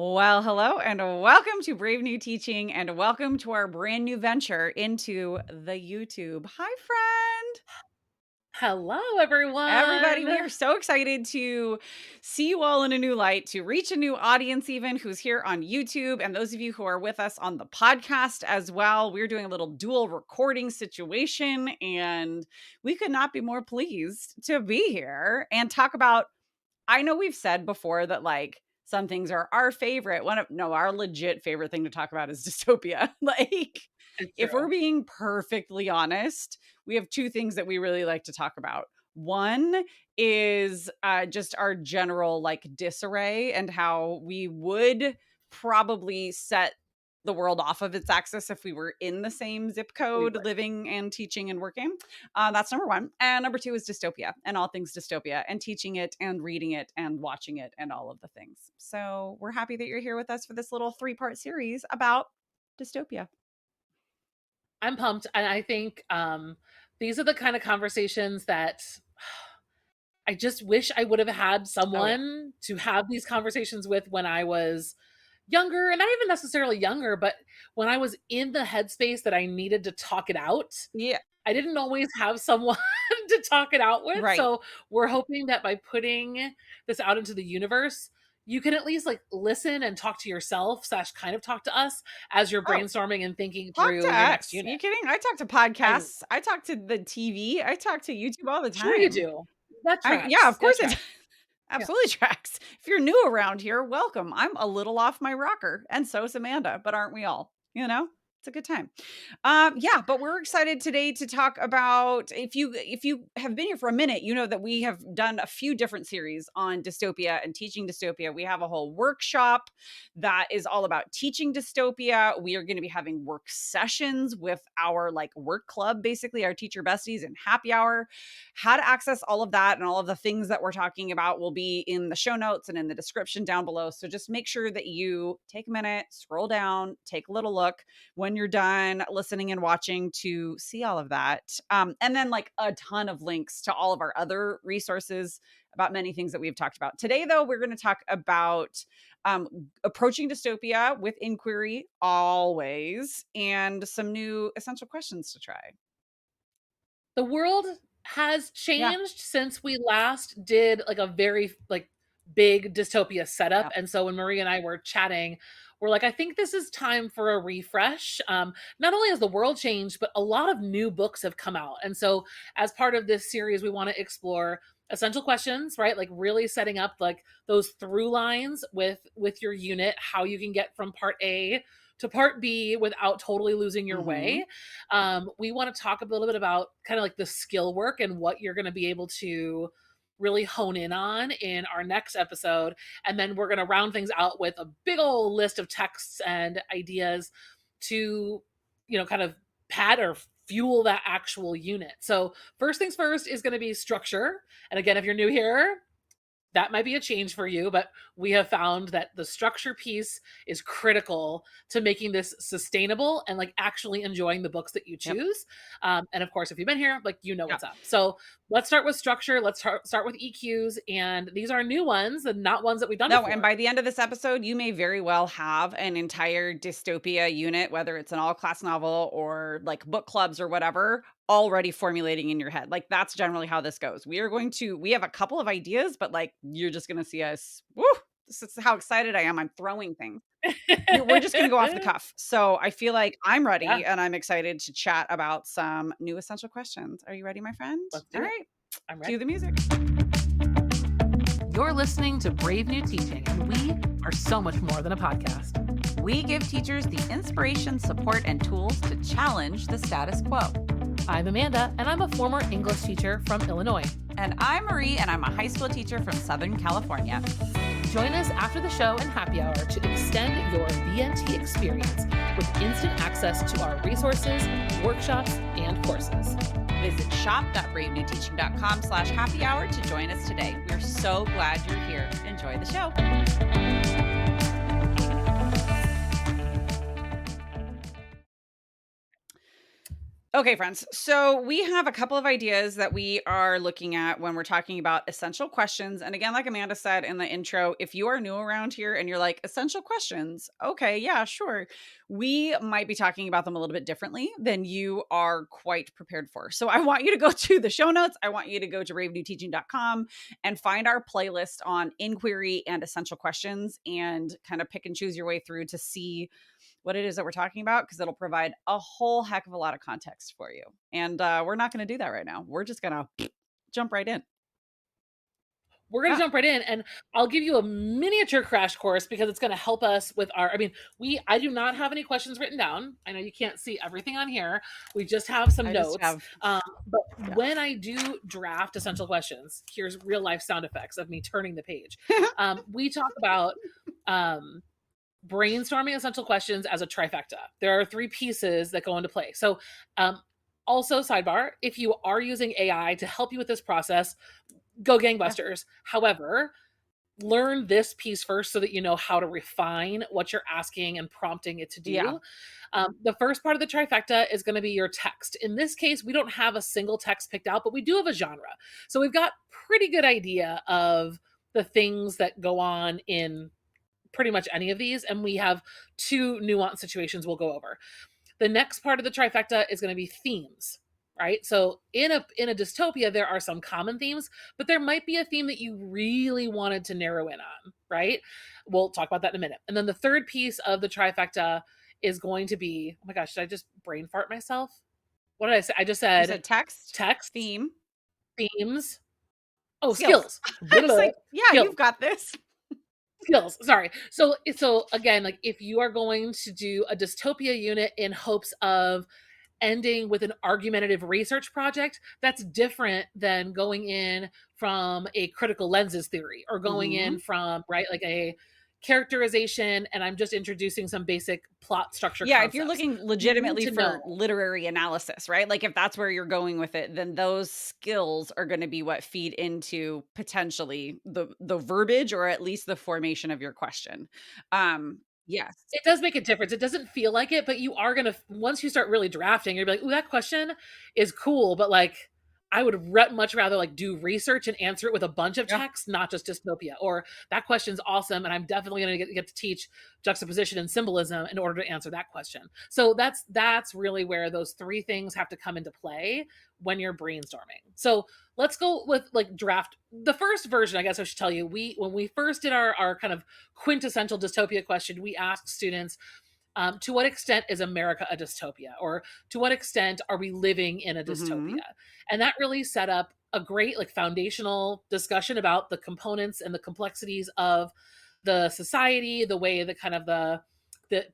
Well, hello and welcome to Brave New Teaching and welcome to our brand new venture into the YouTube. Hi, friend. Hello, Everybody, everyone. we are so excited to see you all in a new light, to reach a new audience, even who's here on YouTube. And those of you who are with us on the podcast as well, we're doing a little dual recording situation. And we could not be more pleased to be here and talk about. I know we've said before that like some things are our favorite. Our legit favorite thing to talk about is dystopia. Like, It's if we're true. being perfectly honest, we have two things that we really like to talk about. One is just our general like disarray and how we would probably set the world off of its axis if we were in the same zip We code would. living and teaching and working. That's number one. And number two is dystopia and all things dystopia and teaching it and reading it and watching it and all of the things. So we're happy that you're here with us for this little 3-part series about dystopia. I'm pumped. And I think these are the kind of conversations that I just wish I would have had Oh, yeah. someone to have these conversations with when I was younger, and not even necessarily younger, but when I was in the headspace that I needed to talk it out. Yeah. I didn't always have someone to talk it out with. Right. So we're hoping that by putting this out into the universe, you can at least like listen and talk to yourself slash kind of talk to us as you're Oh, brainstorming and thinking talk to through your next us. Are unit. you kidding? I talk to I podcasts. I talk to the TV. I talk to YouTube all the sure you time. do. That Yeah, tracks. of That course it tracks. Yeah. absolutely tracks. If you're new around here, welcome. I'm a little off my rocker, and so is Amanda, but aren't we all? It's a good time. Yeah, but we're excited today to talk about if you have been here for a minute, you know that we have done a few different series on dystopia and teaching dystopia. We have a whole workshop that is all about teaching dystopia. We are going to be having work sessions with our like work club, basically our teacher besties and happy hour. How to access all of that and all of the things that we're talking about will be in the show notes and in the description down below. So just make sure that you take a minute, scroll down, take a little look when you're done listening and watching to see all of that. And then, like, a ton of links to all of our other resources about many things that we've talked about. Today, though, we're going to talk about approaching dystopia with inquiry always and some new essential questions to try. The world has Yeah. changed since we last did like a very like big dystopia setup. Yeah. And so when Marie and I were chatting, we're like, I think this is time for a refresh. Not only has the world changed, but a lot of new books have come out. And so as part of this series, we want to explore essential questions, right? Like really setting up like those through lines with your unit, how you can get from part A to part B without totally losing your Hmm. way. We want to talk a little bit about kind of like the skill work and what you're going to be able to really hone in on in our next episode. And then we're going to round things out with a big old list of texts and ideas to, kind of pad or fuel that actual unit. So, first things first is going to be structure. And again, if you're new here, that might be a change for you, but we have found that the structure piece is critical to making this sustainable and like actually enjoying the books that you Yep. choose. And of course, if you've been here, like you know Yeah. what's up. So let's start with structure. Let's start with EQs, and these are new ones and not ones that we've done No, and before. by the end of this episode, you may very well have an entire dystopia unit, whether it's an all class novel or like book clubs or whatever, already formulating in your head. Like that's generally how this goes. We have a couple of ideas, but like you're just going to see us. Woo! This is how excited I am. I'm throwing things. We're just going to go off the cuff. So I feel like I'm Yeah, ready and I'm excited to chat about some new essential questions. Are you ready, my friend? let's All do it. right. I'm Cue ready. the music. You're listening to Brave New Teaching, and we are so much more than a podcast. We give teachers the inspiration, support, and tools to challenge the status quo. I'm Amanda, and I'm a former English teacher from Illinois. And I'm Marie, and I'm a high school teacher from Southern California. Join us after the show and happy hour to extend your BNT experience with instant access to our resources, workshops, and courses. Visit shop.bravenewteaching.com/happy hour to join us today. We're so glad you're here. Enjoy the show. Okay, friends. So we have a couple of ideas that we are looking at when we're talking about essential questions. And again, like Amanda said in the intro, if you are new around here and you're like, essential questions, okay, yeah, sure. We might be talking about them a little bit differently than you are quite prepared for. So I want you to go to the show notes. I want you to go to bravenewteaching.com and find our playlist on inquiry and essential questions and kind of pick and choose your way through to see what it is that we're talking about, because it'll provide a whole heck of a lot of context for you. And we're not going to do that right now. We're just going to jump right in. We're going to Yeah, jump right in, and I'll give you a miniature crash course because it's going to help us with our, I mean, I do not have any questions written down. I know you can't see everything on here. We just have some I just notes. have, But yeah. when I do draft essential questions, here's real life sound effects of me turning the page. We talk about um, brainstorming essential questions as a trifecta. There are three pieces that go into play. So, also, sidebar, if you are using AI to help you with this process, go Yeah. gangbusters. However, learn this piece first so that you know how to refine what you're asking and prompting it to Yeah. do. The first part of the trifecta is going to be your text. In this case, we don't have a single text picked out, but we do have a genre. So we've got pretty good idea of the things that go on in pretty much any of these, and we have two nuanced situations we'll go over. The next part of the trifecta is going to be themes, right? So in a dystopia, there are some common themes, but there might be a theme that you really wanted to narrow in on, right? We'll talk about that in a minute. And then the third piece of the trifecta is going to be, oh my gosh, did I just brain fart myself? What did I say? I just You said said text, text, theme, themes, oh, skills. skills. I was like, yeah, Skills. you've got this. Skills, sorry. So again, like if you are going to do a dystopia unit in hopes of ending with an argumentative research project, that's different than going in from a critical lenses theory or going in Hmm. from, right, like a characterization and I'm just introducing some basic plot structure Yeah, if you're concepts. looking You need legitimately to for know. literary analysis, right? Like if that's where you're going with it, then those skills are going to be what feed into potentially the verbiage or at least the formation of your question. Yes. It does make a difference. It doesn't feel like it, but you are gonna once you start really drafting, you're like, "Ooh, that question is cool," but like, I would much rather like do research and answer it with a bunch of Yeah. text, not just dystopia. Or that question's awesome, and I'm definitely gonna get to teach juxtaposition and symbolism in order to answer that question. So that's really where those three things have to come into play when you're brainstorming. So let's go with like draft the first version. I guess I should tell you, we when we first did our kind of quintessential dystopia question, we asked students, to what extent is America a dystopia? Or to what extent are we living in a Hmm. dystopia? And that really set up a great like foundational discussion about the components and the complexities of the society, the way that kind of the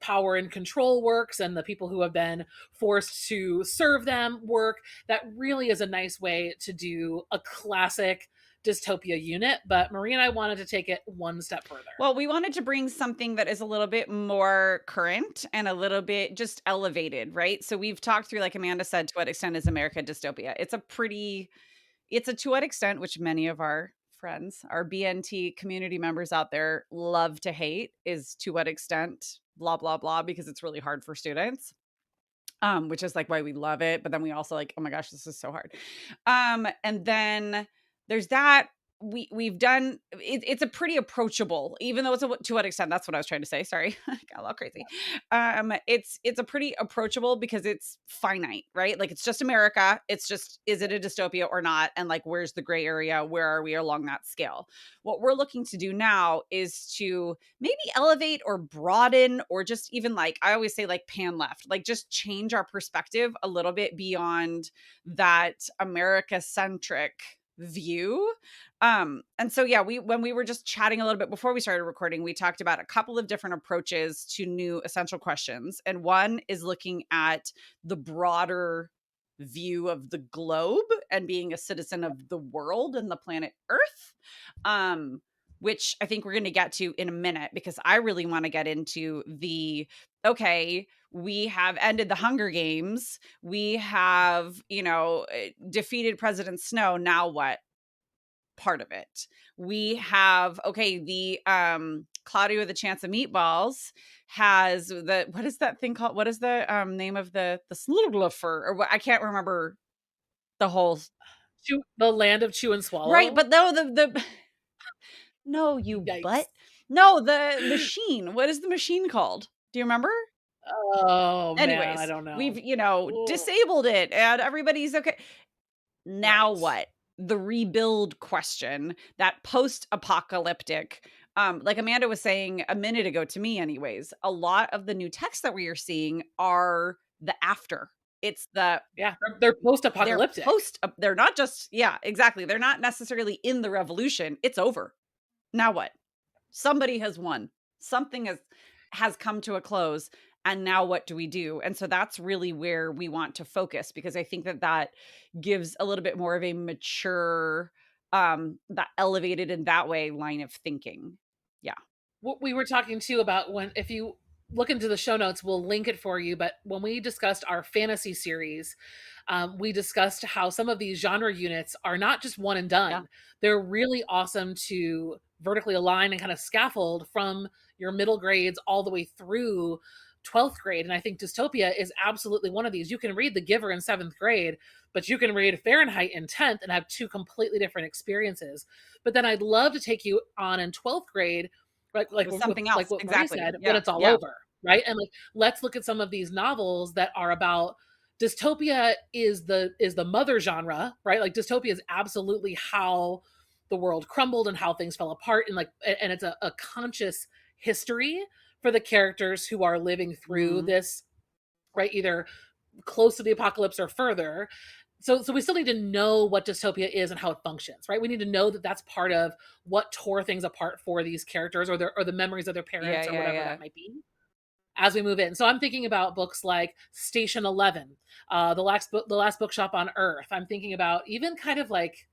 power and control works and the people who have been forced to serve them work. That really is a nice way to do a classic dystopia unit, but Marie and I wanted to take it one step further. Well, we wanted to bring something that is a little bit more current and a little bit just elevated, right? So we've talked through, like Amanda said, to what extent is America dystopia? It's a to what extent, which many of our friends, our BNT community members out there love to hate, is to what extent, blah, blah, blah, because it's really hard for students. Which is like why we love it. But then we also like, oh my gosh, this is so hard. And then there's that. We've done it's a pretty approachable, even though it's to what extent, that's what I was trying to say. Sorry. I got a little crazy. It's a pretty approachable because it's finite, right? Like it's just America. It's just, is it a dystopia or not? And like where's the gray area? Where are we along that scale? What we're looking to do now is to maybe elevate or broaden or just even like I always say like pan left, like just change our perspective a little bit beyond that America centric view. And so yeah, we when we were just chatting a little bit before we started recording, we talked about a couple of different approaches to new essential questions. And one is looking at the broader view of the globe and being a citizen of the world and the planet Earth. Um which I think we're going to get to in a minute because I really want to get into the okay, we have ended the Hunger Games. We have, defeated President Snow. Now what? Part of it. We have okay, the Cloudy with a Chance of Meatballs has what is that thing called? What is the name of the Sluglufer or what? I can't remember the whole The land of chew and right, swallow? but no, the no, you Yikes. butt. No, the machine. What is the machine called? Do you remember? Oh, man, I Anyways, don't we've, know. Ooh, disabled it and everybody's okay. Now right. what? The rebuild question, that post-apocalyptic, like Amanda was saying a minute ago to me anyways, a lot of the new texts that we are seeing are the after. It's the Yeah, they're post-apocalyptic. they're not just yeah, exactly. They're not necessarily in the revolution. It's over. Now what? Somebody has won. Something has come to a close, and now what do we do? And so that's really where we want to focus because I think that that gives a little bit more of a mature, that elevated in that way line of thinking. Yeah. What we were talking too about, when if you look into the show notes, we'll link it for you. But when we discussed our fantasy series, we discussed how some of these genre units are not just one and Yeah. done. They're really awesome to vertically align and kind of scaffold from your middle grades all the way through 12th grade. And I think Dystopia is absolutely one of these. You can read The Giver in 7th grade, but you can read Fahrenheit in 10th and have two completely different experiences. But then I'd love to take you on in 12th grade, With something else. what Marie Exactly. said, when Yeah. it's all Yeah. over, right? And like, let's look at some of these novels that are about dystopia is the mother genre, right? Like dystopia is absolutely how the world crumbled and how things fell apart, and like, and it's a conscious history for the characters who are living through Mhm. this, right? Either close to the apocalypse or further. So we still need to know what dystopia is and how it functions, right? We need to know that that's part of what tore things apart for these characters, or the memories of their Yeah, parents, or yeah, whatever yeah. that might be, as we move in. So I'm thinking about books like Station 11, the last bookshop on Earth. I'm thinking about even kind of like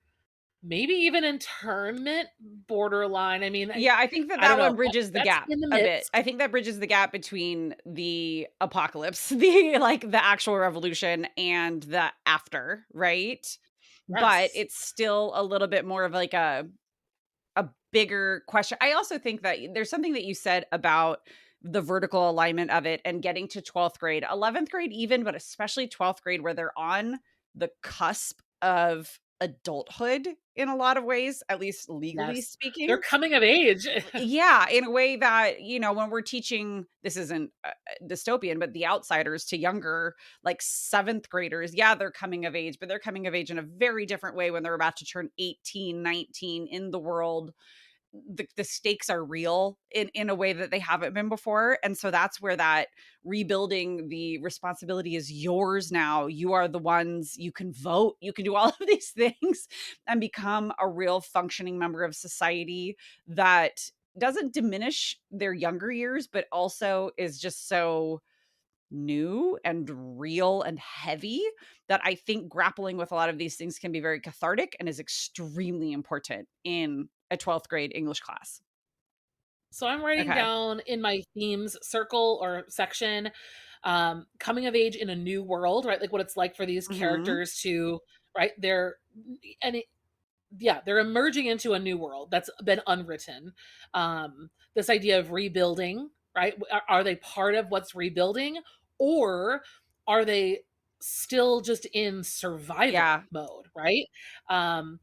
maybe even internment borderline. I mean, Yeah, I think that I don't that know. one bridges the That's gap in the a bit. midst. I think that bridges the gap between the apocalypse, the like the actual revolution and the after, right? But Yes. it's still a little bit more of like a bigger question. I also think that there's something that you said about the vertical alignment of it and getting to 12th grade, 11th grade even, but especially 12th grade where they're on the cusp of adulthood in a lot of ways, at least legally Yes. They're speaking. coming of age. Yeah, in a way that, when we're teaching this isn't dystopian, but the outsiders to younger, like 7th graders, yeah, they're coming of age, but they're coming of age in a very different way when they're about to turn 18, 19 in the world. The stakes are real in a way that they haven't been before. And so that's where that rebuilding the responsibility is yours now. You are the ones you can vote, you can do all of these things and become a real functioning member of society that doesn't diminish their younger years, but also is just so new and real and heavy that I think grappling with a lot of these things can be very cathartic and is extremely important in a 12th grade English class. So I'm writing Okay. down in my themes circle or section, coming of age in a new world, right? Like what it's like for these Mhm. characters to, right? And it, yeah, they're emerging into a new world that's been unwritten. This idea of rebuilding, right? Are they part of what's rebuilding, or are they still just in Yeah. survival mode, right? Um,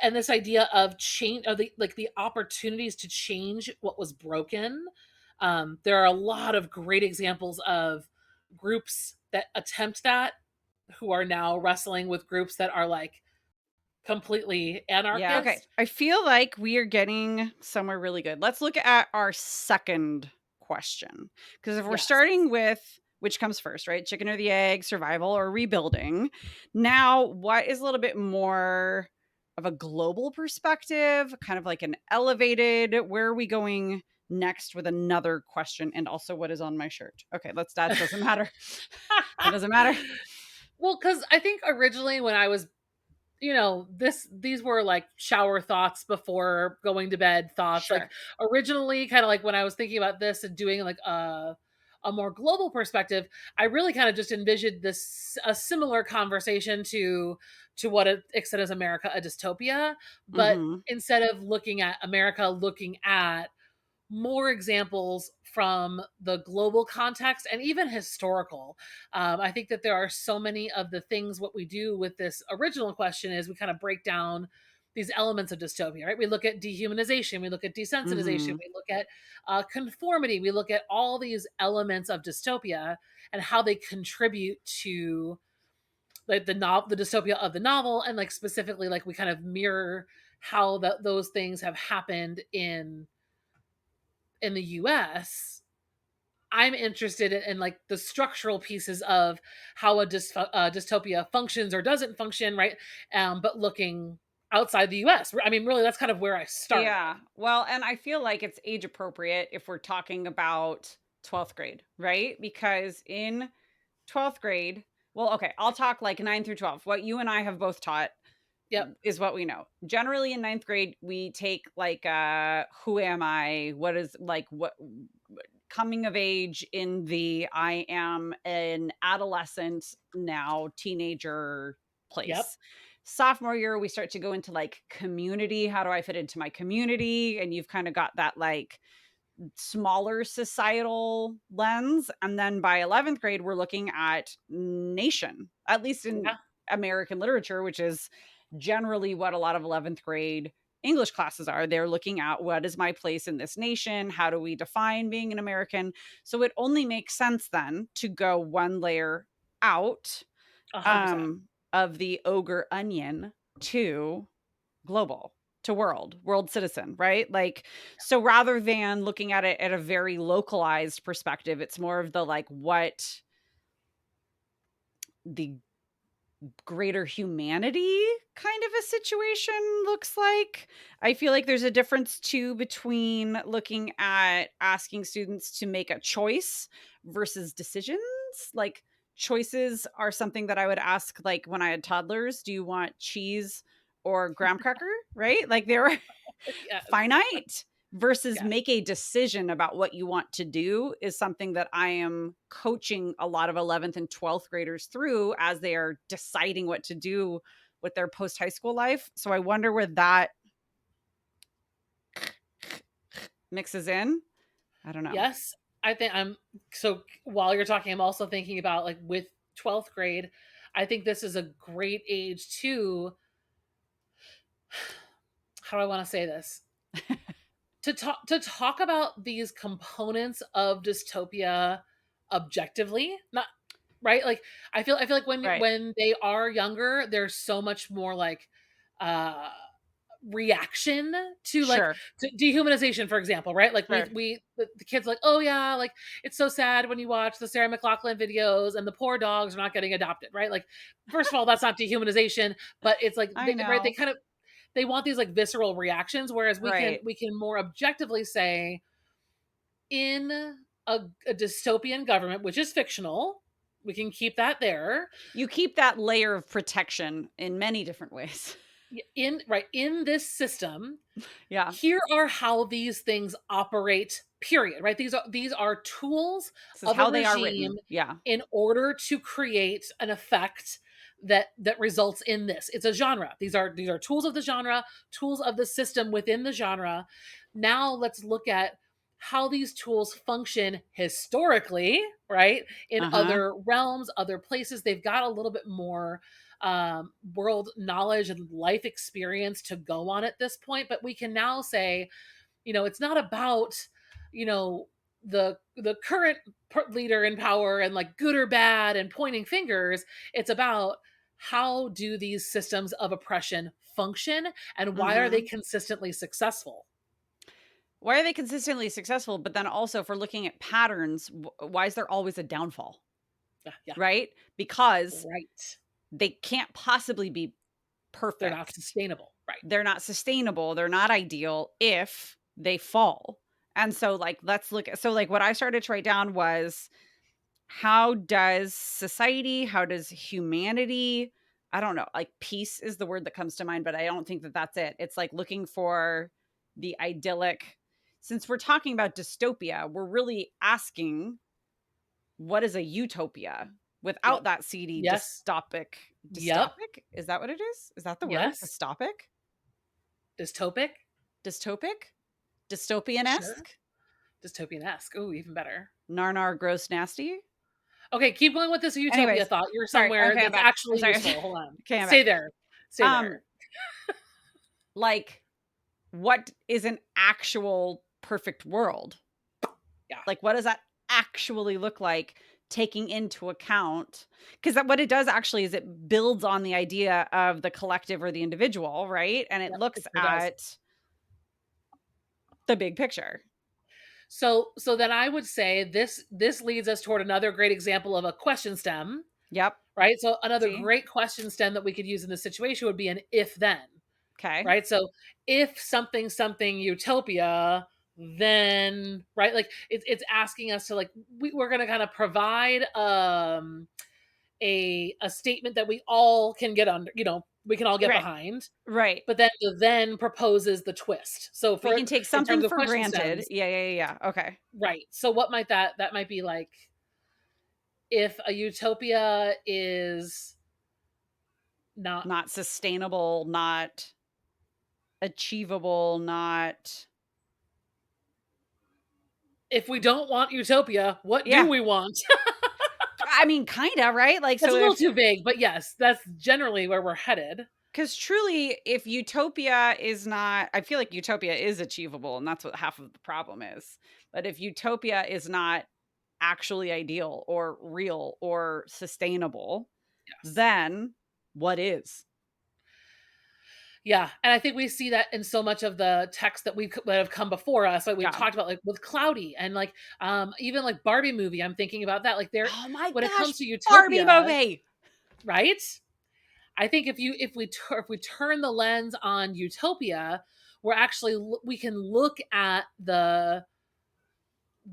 and this idea of change, of the opportunities to change what was broken. There are a lot of great examples of groups that attempt that, who are now wrestling with groups that are like completely Yeah. Okay. anarchist. I feel like we are getting somewhere really good. Let's look at our second question. Because if we're Yes. starting with which comes first, right? Chicken or the egg, survival or rebuilding. Now, what is a little bit more of a global perspective, kind of like an elevated, where are we going next with another question? And also, what is on my shirt? Okay, that doesn't matter. That doesn't matter. Well, because I think originally when I was, these were like shower thoughts before going to bed thoughts. Like Sure. originally, kind of like when I was thinking about this and doing like a more global perspective, I really kind of just envisioned this a similar conversation to what it said as America a dystopia, but Hmm. instead of looking at America, looking at more examples from the global context and even historical. I think that there are so many of the things what we do with this original question is we kind of break down these elements of dystopia, right? We look at dehumanization, we look at desensitization, Mhm. we look at conformity, we look at all these elements of dystopia and how they contribute to like the dystopia of the novel, and like specifically, like we kind of mirror how those things have happened in the US. I'm interested in like the structural pieces of how a dystopia functions or doesn't function, right? But looking outside the US. I mean, really, that's kind of where I started. Yeah. Well, and I feel like it's age appropriate if we're talking about 12th grade, right? Because in 12th grade, well, okay, I'll talk like 9 through 12. What you and I have both taught Yep. is what we know. Generally in ninth grade, we take like who am I? What is like what coming of age in the I am an adolescent now teenager Yep. place. Sophomore year, we start to go into like community. How do I fit into my community? And you've kind of got that like smaller societal lens. And then by 11th grade, we're looking at nation, at least in Yeah. American literature, which is generally what a lot of 11th grade English classes are. They're looking at what is my place in this nation? How do we define being an American? So it only makes sense then to go one layer out 100%. of the ogre onion to global, to world citizen, right? Like, so rather than looking at it at a very localized perspective, it's more of the like what the greater humanity kind of a situation looks like. I feel like there's a difference too between looking at asking students to make a choice versus decisions. Like choices are something that I would ask like when I had toddlers, do you want cheese or graham cracker, right? Like they're Yes. finite versus Yes. make a decision about what you want to do is something that I am coaching a lot of 11th and 12th graders through as they are deciding what to do with their post high school life. So I wonder where that mixes in. I don't know. Yes. I think I'm so while you're talking, I'm also thinking about like with 12th grade, I think this is a great age to how do I want to say this? To talk about these components of dystopia objectively, not right. Like I feel like Right. when they are younger, there's so much more like uh reaction to like Sure. to dehumanization, for example, right? Like Sure. the kids like, oh yeah, like it's so sad when you watch the Sarah McLachlan videos and the poor dogs are not getting adopted, right? Like, first of all, that's not dehumanization, but it's like I right, they know. kind of they want these like visceral reactions, whereas Right. we can more objectively say in a dystopian government, which is fictional, we can keep that there. You keep that layer of protection in many different ways. In right in this system, Yeah. here are how these things operate, period, right? These are tools This is of a how they are regime written. Yeah. in order to create an effect that results in this. It's a genre. These are tools of the genre, tools of the system within the genre. Now let's look at how these tools function historically, right? In Uh-huh. other realms, other places. They've got a little bit more world knowledge and life experience to go on at this point, but we can now say, it's not about, you know, the current leader in power and like good or bad and pointing fingers. It's about how do these systems of oppression function and why are they Mhm. consistently successful? Why are they consistently successful? But then also, if we're looking at patterns, why is there always a downfall? Yeah, yeah, Right? Because right. they can't possibly be They're not perfect. sustainable, right? They're not sustainable. They're not ideal if they fall. And so, like, let's look at, so, like, what I started to write down was how does society, how does humanity, I don't know, like, peace is the word that comes to mind, but I don't think that that's it. It's like looking for the idyllic. Since we're talking about dystopia, we're really asking what is a utopia without Yep. that seedy Yes. dystopic. Yep. Dystopic? Is that what it is? Is that the word? Yes. Dystopic? Dystopic. Dystopic? Sure. Dystopian-esque? Dystopian-esque. Ooh, even better. Narnar gross nasty. Okay, keep going with this utopia Anyways, thought. You're sorry. somewhere Okay, I'm that's back. I'm actually sorry. useful. Hold on. Okay, I'm Stay back. there. Stay Um, there. like, what is an actual perfect world? Yeah. Like, what does that actually look like, taking into account? Because what it does actually is it builds on the idea of the collective or the individual, right? And it Yep, it looks sure does. at the big picture. So then I would say this leads us toward another great example of a question stem, Yep. right? So another See? great question stem that we could use in this situation would be an if then, Okay. right? So if something something utopia, then right, like it's asking us to like we're going to kind of provide a statement that we all can get under, we can all get Right. behind, Right. but then the then proposes the twist. So We for can take in something terms of for question granted. stems, Yeah. Okay. right? So what might that might be like if a utopia is not Not sustainable, not achievable, not if we don't want utopia, what do yeah. we want? I mean, kinda, right? Like, That's so a little if too vague, but yes, that's generally where we're headed. because truly, if utopia is not, I feel like utopia is achievable, and that's what half of the problem is. But if utopia is not actually ideal or real or sustainable, Yes. then what is? Yeah, and I think we see that in so much of the text that have come before us, like we've Yeah. talked about, like with Cloudy and like even like Barbie movie. I'm thinking about that. Like there, Oh my when it gosh, comes to Barbie utopia, movie. right? I think if we turn the lens on utopia, we're actually we can look at the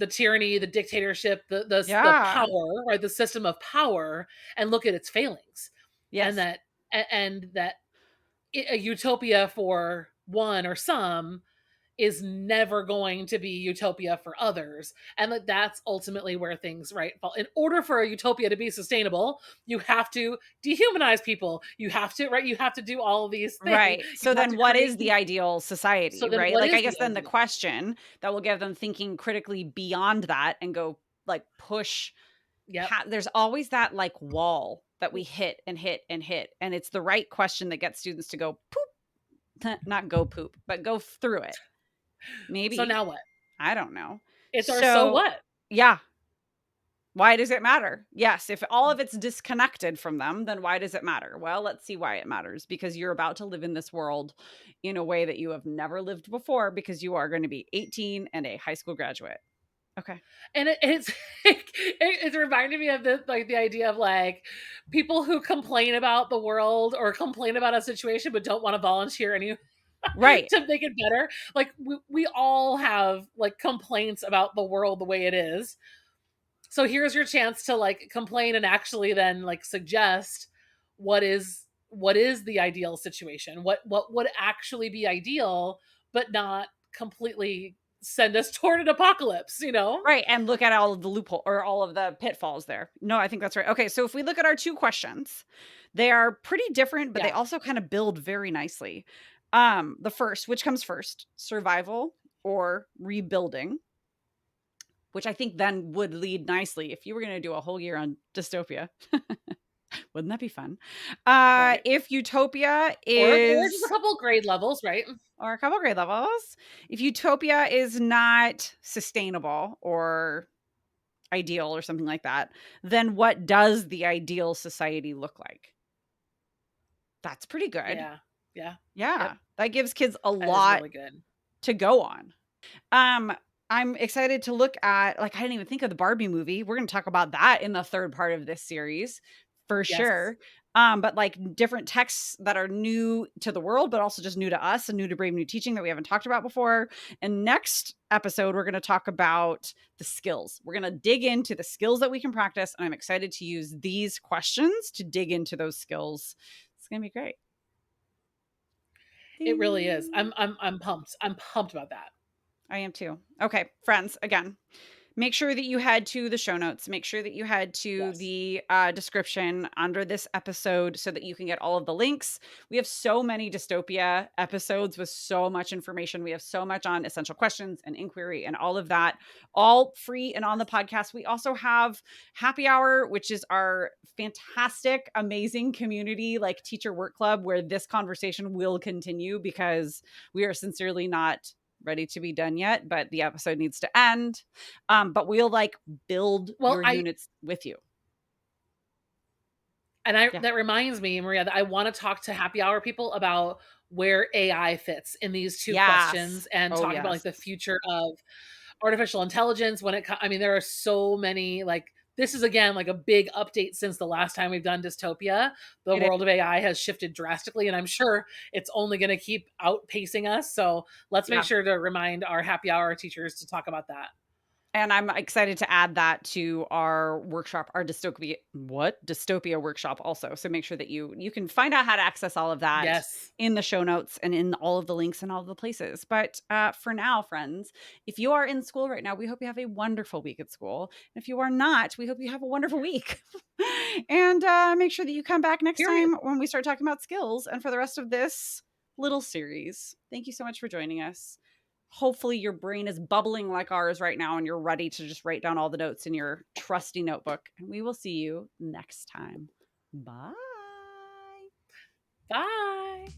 tyranny, the dictatorship, the Yeah. power, right, the system of power, and look at its failings, and Yes. that a utopia for one or some is never going to be utopia for others, and that's ultimately where things right fall. In order for a utopia to be sustainable, you have to dehumanize people, you have to do all of these things, Right. you So have then to what create is the ideal so society, then right? what Like, I is guess the then the ideal? question that will get them thinking critically beyond that and go, like, push Yep. there's always that, like, wall that we hit and hit and hit, and it's the right question that gets students to go, "Poop." Not go poop, but go through it. So Maybe. now what? I don't know. It's our so So, what. yeah. Why does it matter? Yes, if all of it's disconnected from them, then why does it matter? Well, let's see why it matters, because you're about to live in this world in a way that you have never lived before, because you are going to be 18 and a high school graduate. Okay. And it's it's reminding me of the like the idea of like people who complain about the world or complain about a situation but don't want to volunteer any Right. to make it better. Like we all have like complaints about the world the way it is. So here's your chance to like complain and actually then like suggest what is the ideal situation? What would actually be ideal but not completely send us toward an apocalypse, you know? Right. And look at all of the loophole or all of the pitfalls there. No, I think that's right. Okay. So if we look at our two questions, they are pretty different, but they Yeah. also kind of build very nicely. The first, which comes first, survival or rebuilding? Which I think then would lead nicely if you were going to do a whole year on dystopia. Wouldn't that be fun? Right. If utopia Or just a is, couple grade levels, right? or a couple grade levels, if utopia is not sustainable or ideal or something like that, then what does the ideal society look like? That's pretty good. Yeah. Yeah. Yep. Yeah. That gives kids a That is lot really good. to go on. Um, I'm excited to look at, like, I didn't even think of the Barbie movie. We're going to talk about that in the third part of this series for Yes. sure. But like different texts that are new to the world, but also just new to us and new to Brave New Teaching that we haven't talked about before. And next episode, we're going to talk about the skills. We're going to dig into the skills that we can practice. And I'm excited to use these questions to dig into those skills. It's going to be great. It really is. Ding. I'm pumped. I'm pumped about that. I am too. Okay, friends, again, Make sure that you head to the show notes. Make sure that you head to Yes. the description under this episode so that you can get all of the links. We have so many dystopia episodes with so much information. We have so much on essential questions and inquiry and all of that, all free and on the podcast. We also have Happy Hour, which is our fantastic, amazing community, like teacher work club, where this conversation will continue because we are sincerely not ready to be done yet, but the episode needs to end. But we'll like build Well, your I units with you. and I Yeah. that reminds me, Maria, that I want to talk to happy hour people about where AI fits in these two Yes. questions and Oh, talking about yes. like the future of artificial intelligence when I mean, there are so many like this is again like a big update since the last time we've done dystopia. The It is. world of AI has shifted drastically, and I'm sure it's only going to keep outpacing us. So let's make Yeah. sure to remind our happy hour teachers to talk about that. And I'm excited to add that to our workshop, our dystopia workshop also. So make sure that you can find out how to access all of that Yes. in the show notes and in all of the links and all of the places. But for now, friends, if you are in school right now, we hope you have a wonderful week at school. And if you are not, we hope you have a wonderful week. And make sure that you come back next Period. time when we start talking about skills and for the rest of this little series. Thank you so much for joining us. Hopefully your brain is bubbling like ours right now and you're ready to just write down all the notes in your trusty notebook. And we will see you next time. Bye. Bye.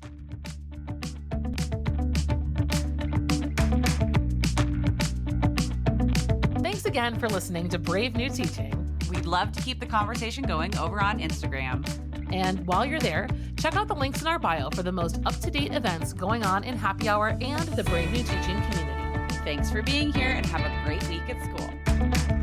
Thanks again for listening to Brave New Teaching. We'd love to keep the conversation going over on Instagram. And while you're there, check out the links in our bio for the most up-to-date events going on in Happy Hour and the Brave New Teaching community. Thanks for being here and have a great week at school.